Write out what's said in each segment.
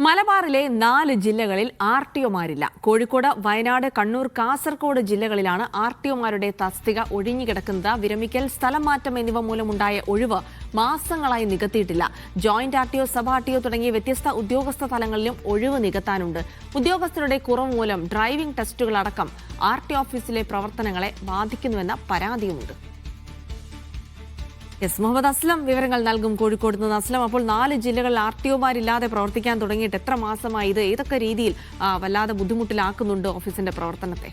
മലബാറിലെ 4 ജില്ലകളിൽ ആർടിഒമാരില്ല. കോഴിക്കോട്, വയനാട്, കണ്ണൂർ, കാസർഗോഡ് ജില്ലകളിലാണ് ആർടിഒമാരുടെ തസ്തിക ഒഴിഞ്ഞുകിടക്കുന്നത്. വിരമിക്കൽ, സ്ഥലം മാറ്റം എന്നിവ മൂലമുണ്ടായ ഒഴിവ് മാസങ്ങളായി നികത്തിയിട്ടില്ല. ജോയിന്റ് ആർടിഒ, സബ് ആർടിഒ തുടങ്ങിയ വ്യത്യസ്ത ഉദ്യോഗസ്ഥ തലങ്ങളിലും ഒഴിവ് നികത്താനുണ്ട്. ഉദ്യോഗസ്ഥരുടെ കുറവ് മൂലം ഡ്രൈവിംഗ് ടെസ്റ്റുകളടക്കം ആർടിഒ ഓഫീസിലെ പ്രവർത്തനങ്ങളെ ബാധിക്കുന്നുവെന്ന പരാതിയുമുണ്ട്. മുഹമ്മദ് അസ്ലം വിവരങ്ങൾ നൽകും കോഴിക്കോട് നിന്ന്. അസ്ലം, അപ്പോൾ 4 ജില്ലകളിൽ ആർടിഒമാരില്ലാതെ പ്രവർത്തിക്കാൻ തുടങ്ങിയിട്ട് എത്ര മാസമായി? ഇത് ഏതൊക്കെ രീതിയിൽ വല്ലാതെ ബുദ്ധിമുട്ടിലാക്കുന്നുണ്ട് ഓഫീസിന്റെ പ്രവർത്തനത്തെ?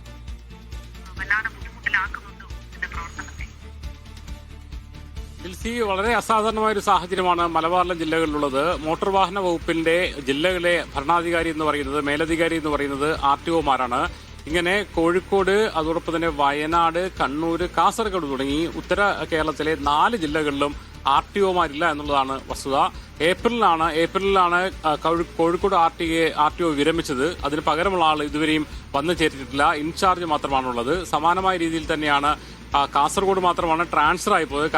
വളരെ അസാധാരണമായ ഒരു സാഹചര്യമാണ് മലബാറിലെ ജില്ലകളിലുള്ളത്. മോട്ടോർ വാഹന വകുപ്പിന്റെ ജില്ലകളിലെ ഭരണാധികാരി എന്ന് പറയുന്നത്, മേലധികാരി എന്ന് പറയുന്നത് ആർടിഒമാരാണ്. ഇങ്ങനെ കോഴിക്കോട്, അതോടൊപ്പം തന്നെ വയനാട്, കണ്ണൂർ, കാസർഗോഡ് തുടങ്ങി ഉത്തര കേരളത്തിലെ 4 ജില്ലകളിലും ആർടിഒമാരില്ല എന്നുള്ളതാണ് വസ്തുത. ഏപ്രിലിലാണ് കോഴിക്കോട് ആർടിഒ വിരമിച്ചത്. അതിന് പകരമുള്ള ആൾ ഇതുവരെയും വന്നു ചേർത്തിട്ടില്ല. ഇൻചാർജ് മാത്രമാണുള്ളത്. സമാനമായ രീതിയിൽ തന്നെയാണ് കാസർഗോഡ് മാത്രമാണ് ട്രാൻസ്ഫറായി പോയത്.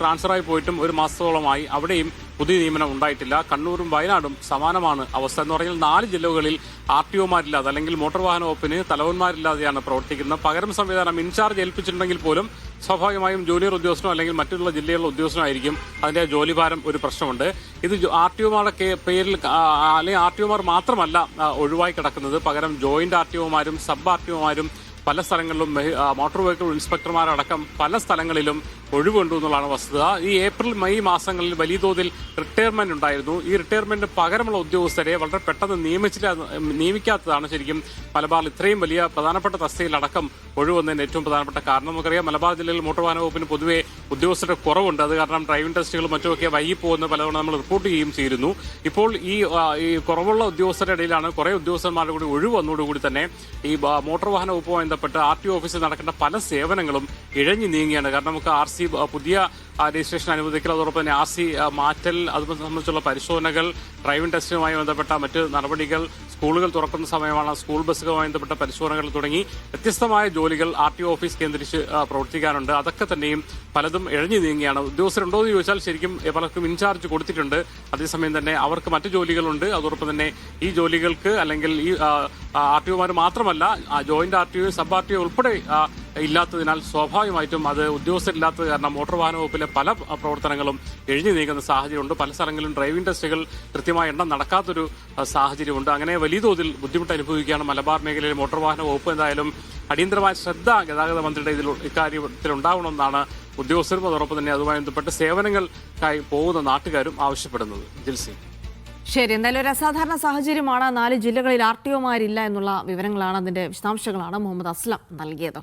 ട്രാൻസ്ഫറായി പോയിട്ടും ഒരു മാസത്തോളമായി അവിടെയും പുതിയ നിയമനം ഉണ്ടായിട്ടില്ല. കണ്ണൂരും വയനാടും സമാനമാണ് അവസ്ഥ. എന്ന് പറഞ്ഞാൽ 4 ജില്ലകളിൽ ആർടിഒമാരില്ലാതെ, അല്ലെങ്കിൽ മോട്ടോർ വാഹന വകുപ്പിന് തലവന്മാരില്ലാതെയാണ് പ്രവർത്തിക്കുന്നത്. പകരം സംവിധാനം ഇൻചാർജ് ഏൽപ്പിച്ചിട്ടുണ്ടെങ്കിൽ പോലും സ്വാഭാവികമായും ജൂനിയർ ഉദ്യോഗസ്ഥനോ അല്ലെങ്കിൽ മറ്റുള്ള ജില്ലകളിലെ ഉദ്യോഗസ്ഥനോ ആയിരിക്കും അതിന്റെ ജോലിഭാരം ഒരു പ്രശ്നമുണ്ട്. ഇത് ആർടിഒമാരുടെ പേരിൽ അല്ലെങ്കിൽ ആർടിഒമാർ മാത്രമല്ല ഒഴിവായി കിടക്കുന്നത്. പകരം ജോയിന്റ് ആർടിഒമാരും സബ് ആർടിഒമാരും പല സ്ഥലങ്ങളിലും, മോട്ടോർ വെഹിക്കിൾ ഇൻസ്പെക്ടർമാരടക്കം പല സ്ഥലങ്ങളിലും ഒഴിവുണ്ട് എന്നുള്ളതാണ് വസ്തുത. ഈ ഏപ്രിൽ മെയ് മാസങ്ങളിൽ വലിയ തോതിൽ റിട്ടയർമെന്റ് ഉണ്ടായിരുന്നു. ഈ റിട്ടയർമെന്റിന് പകരമുള്ള ഉദ്യോഗസ്ഥരെ വളരെ പെട്ടെന്ന് നിയമിക്കാത്തതാണ് ശരിക്കും മലബാറിൽ ഇത്രയും വലിയ പ്രധാനപ്പെട്ട തസ്തികയിലടക്കം ഒഴിവന്നതിന് ഏറ്റവും പ്രധാനപ്പെട്ട കാരണം. നമുക്കറിയാം, മലബാർ ജില്ലയിൽ മോട്ടോർ വാഹന വകുപ്പിന് പൊതുവെ ഉദ്യോഗസ്ഥരുടെ കുറവുണ്ട്. അത് കാരണം ഡ്രൈവിംഗ് ടെസ്റ്റുകളും മറ്റുമൊക്കെ വൈകിപ്പോകുന്ന പലതവണ നമ്മൾ റിപ്പോർട്ട് ചെയ്യുകയും ചെയ്തിരുന്നു. ഇപ്പോൾ ഈ കുറവുള്ള ഉദ്യോഗസ്ഥരുടെ ഇടയിലാണ് കുറെ ഉദ്യോഗസ്ഥന്മാരുടെ കൂടി ഒഴിവ് വന്നതോടുകൂടി തന്നെ ഈ മോട്ടോർ വാഹന വകുപ്പുമായി ബന്ധപ്പെട്ട് ആർടിഒ ഓഫീസിൽ നടക്കേണ്ട പല സേവനങ്ങളും ഇഴഞ്ഞു നീങ്ങുകയാണ്. കാരണം നമുക്ക് പുതിയ രജിസ്ട്രേഷൻ അനുവദിക്കൽ, അതോടൊപ്പം തന്നെ RC മാറ്റൽ, അത് സംബന്ധിച്ചുള്ള പരിശോധനകൾ, ഡ്രൈവിംഗ് ടെസ്റ്റുമായി ബന്ധപ്പെട്ട മറ്റ് നടപടികൾ, സ്കൂളുകൾ തുറക്കുന്ന സമയമാണ്, സ്കൂൾ ബസ്സുകളുമായി ബന്ധപ്പെട്ട പരിശോധനകൾ തുടങ്ങി വ്യത്യസ്തമായ ജോലികൾ ആർടിഒ ഓഫീസ് കേന്ദ്രീകരിച്ച് പ്രവർത്തിക്കാനുണ്ട്. അതൊക്കെ തന്നെയും പലതും ഇഴഞ്ഞു നീങ്ങിയാണ്. ഉദ്യോഗസ്ഥരുണ്ടോ എന്ന് ചോദിച്ചാൽ ശരിക്കും പലർക്കും ഇൻചാർജ് കൊടുത്തിട്ടുണ്ട്. അതേസമയം തന്നെ അവർക്ക് മറ്റു ജോലികളുണ്ട്. അതോടൊപ്പം തന്നെ ഈ ജോലികൾക്ക്, അല്ലെങ്കിൽ ഈ ആർടിഒമാർ മാത്രമല്ല, ജോയിന്റ് ആർടിഒ, സബ് ആർടിഒ ഉൾപ്പെടെ ഇല്ലാത്തതിനാൽ സ്വാഭാവികമായിട്ടും അത് ഉദ്യോഗസ്ഥരില്ലാത്തത് കാരണം മോട്ടോർ വാഹന വകുപ്പിലെ പല പ്രവർത്തനങ്ങളും എഴുതി നീങ്ങുന്ന സാഹചര്യമുണ്ട്. പല സ്ഥലങ്ങളിലും ഡ്രൈവിംഗ് ടെസ്റ്റുകൾ കൃത്യമായ എണ്ണം നടക്കാത്തൊരു സാഹചര്യമുണ്ട്. അങ്ങനെ വലിയ തോതിൽ ബുദ്ധിമുട്ട് അനുഭവിക്കുകയാണ് മലബാർ മേഖലയിലെ മോട്ടോർ വാഹന വകുപ്പ്. എന്തായാലും അടിയന്തരമായ ശ്രദ്ധ ഗതാഗത മന്ത്രിയുടെ ഇക്കാര്യത്തിൽ ഉണ്ടാവണമെന്നാണ് ഉദ്യോഗസ്ഥരും അതോടൊപ്പം തന്നെ അതുമായി ബന്ധപ്പെട്ട് സേവനങ്ങൾക്കായി പോകുന്ന നാട്ടുകാരും ആവശ്യപ്പെടുന്നത്. ജിൽസി, ശരി, എന്തായാലും ഒരു അസാധാരണ സാഹചര്യമാണ്. 4 ജില്ലകളിൽ ആർടിഒമാരില്ല എന്നുള്ള വിവരങ്ങളാണ്, അതിന്റെ വിശദാംശങ്ങളാണ് മുഹമ്മദ് അസ്ലം നൽകിയത്.